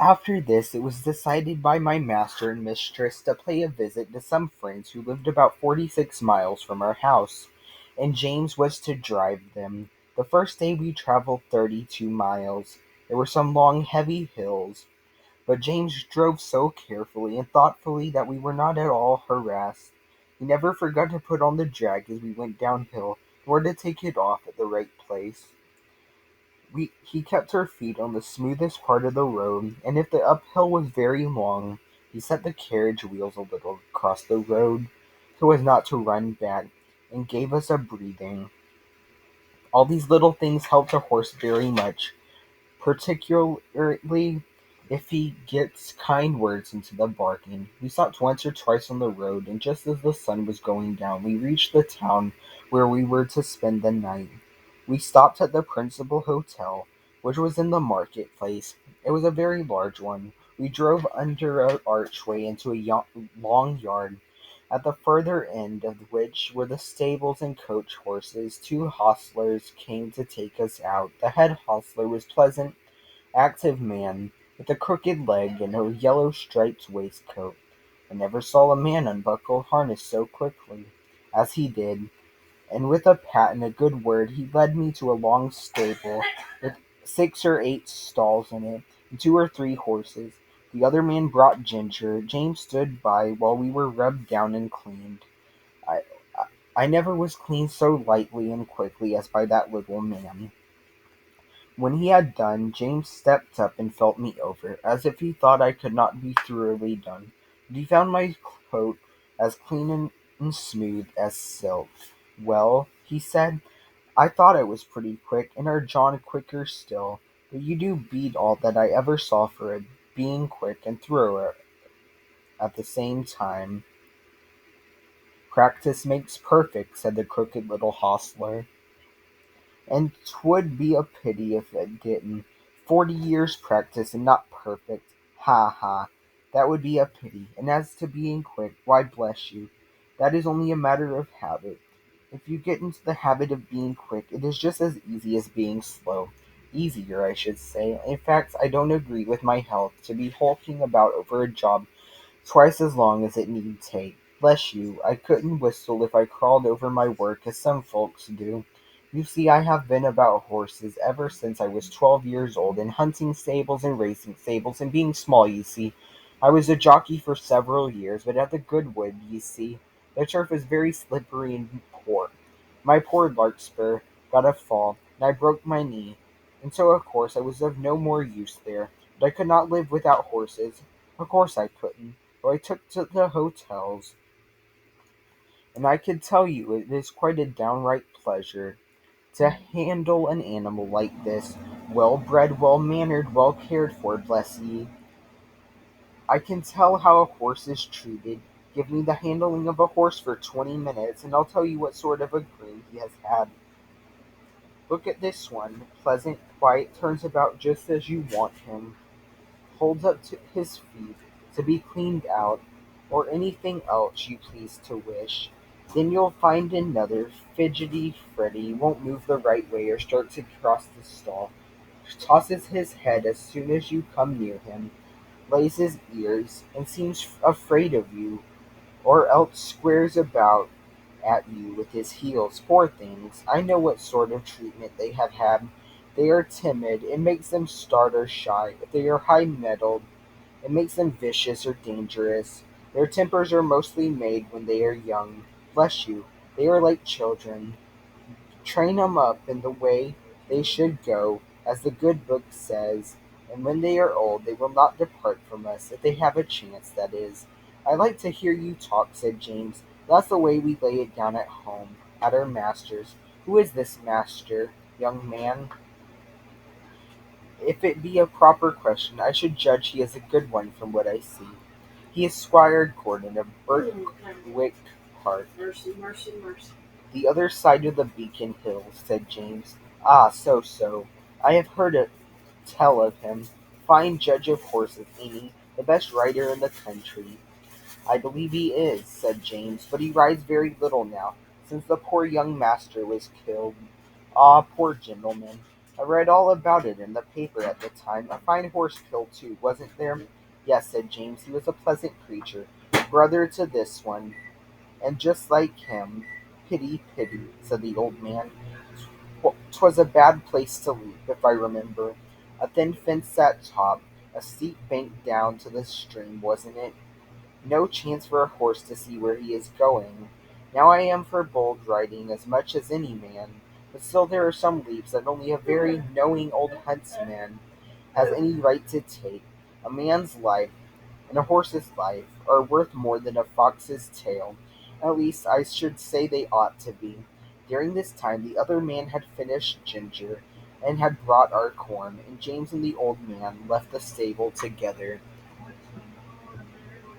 After this, it was decided by my master and mistress to pay a visit to some friends who lived about 46 miles from our house, and James was to drive them. The first day we traveled 32 miles. There were some long, heavy hills, but James drove so carefully and thoughtfully that we were not at all harassed. He never forgot to put on the drag as we went downhill, nor to take it off at the right place. He kept our feet on the smoothest part of the road, and if the uphill was very long, he set the carriage wheels a little across the road so as not to run back, and gave us a breathing. All these little things help a horse very much, particularly if he gets kind words into the bargain. We stopped once or twice on the road, and just as the sun was going down, we reached the town where we were to spend the night. We stopped at the principal hotel, which was in the market-place. It was a very large one. We drove under an archway into a long yard, at the further end of which were the stables and coach horses. Two hostlers came to take us out. The head hostler was pleasant, active man, with a crooked leg and a yellow striped waistcoat. I never saw a man unbuckle harness so quickly as he did, and with a pat and a good word he led me to a long stable with 6 or 8 stalls in it, and 2 or 3 horses. The other man brought Ginger. James stood by while we were rubbed down and cleaned. I, I never was cleaned so lightly and quickly as by that little man. When he had done, James stepped up and felt me over, as if he thought I could not be thoroughly done. But he found my coat as clean and smooth as silk. "Well," he said, "I thought I was pretty quick, and our John quicker still, but you do beat all that I ever saw for it, being quick and thorough at the same time." "Practice makes perfect," said the crooked little hostler. "And 'twould be a pity if it didn't. 40 years' practice and not perfect. Ha, ha! That would be a pity. And as to being quick, why, bless you, that is only a matter of habit. If you get into the habit of being quick, it is just as easy as being slow. Easier, I should say. In fact, I don't agree with my health to be hulking about over a job twice as long as it need take. Bless you, I couldn't whistle if I crawled over my work as some folks do. You see, I have been about horses ever since I was 12 years old, in hunting stables and racing stables, and being small, you see. I was a jockey for several years, but at the Goodwood, you see, the turf is very slippery and poor. My poor Larkspur got a fall, and I broke my knee, and so of course I was of no more use there. But I could not live without horses. Of course I couldn't, so I took to the hotels, and I can tell you it is quite a downright pleasure to handle an animal like this, well bred, well mannered, well cared for, bless ye. I can tell how a horse is treated. Give me the handling of a horse for 20 minutes, and I'll tell you what sort of a groom he has had. Look at this one, pleasant, quiet, turns about just as you want him, holds up to his feet to be cleaned out, or anything else you please to wish. Then you'll find another, fidgety Freddy, won't move the right way or starts across the stall, tosses his head as soon as you come near him, lays his ears, and seems afraid of you, or else squares about at you with his heels. Poor things, I know what sort of treatment they have had. They are timid, it makes them start or shy. If they are high-mettled, it makes them vicious or dangerous. Their tempers are mostly made when they are young. Bless you, they are like children. Train 'em up in the way they should go, as the good book says, and when they are old they will not depart from us, if they have a chance, that is." "I like to hear you talk," said James. "That's the way we lay it down at home, at our master's. Who is this master, young man? If it be a proper question, I should judge he is a good one from what I see." "He is Squire Gordon of Birtwick Park, the other side of the Beacon Hills," said James. "Ah, so, so. I have heard tell of him. Fine judge of horses, ain't he? The best rider in the country." "I believe he is," said James, "but he rides very little now, since the poor young master was killed. Ah, poor gentleman! I read all about it in the paper at the time. A fine horse killed too, wasn't there? Yes, said James. He was a pleasant creature, brother to this one, and just like him. Pity, pity, said the old man. 'Twas a bad place to leap, if I remember. A thin fence at top, a steep bank down to the stream, wasn't it? No chance for a horse to see where he is going. Now I am for bold riding as much as any man, but still there are some leaps that only a very knowing old huntsman has any right to take. A man's life and a horse's life are worth more than a fox's tail. At least I should say they ought to be. During this time the other man had finished Ginger, and had brought our corn, and James and the old man left the stable together.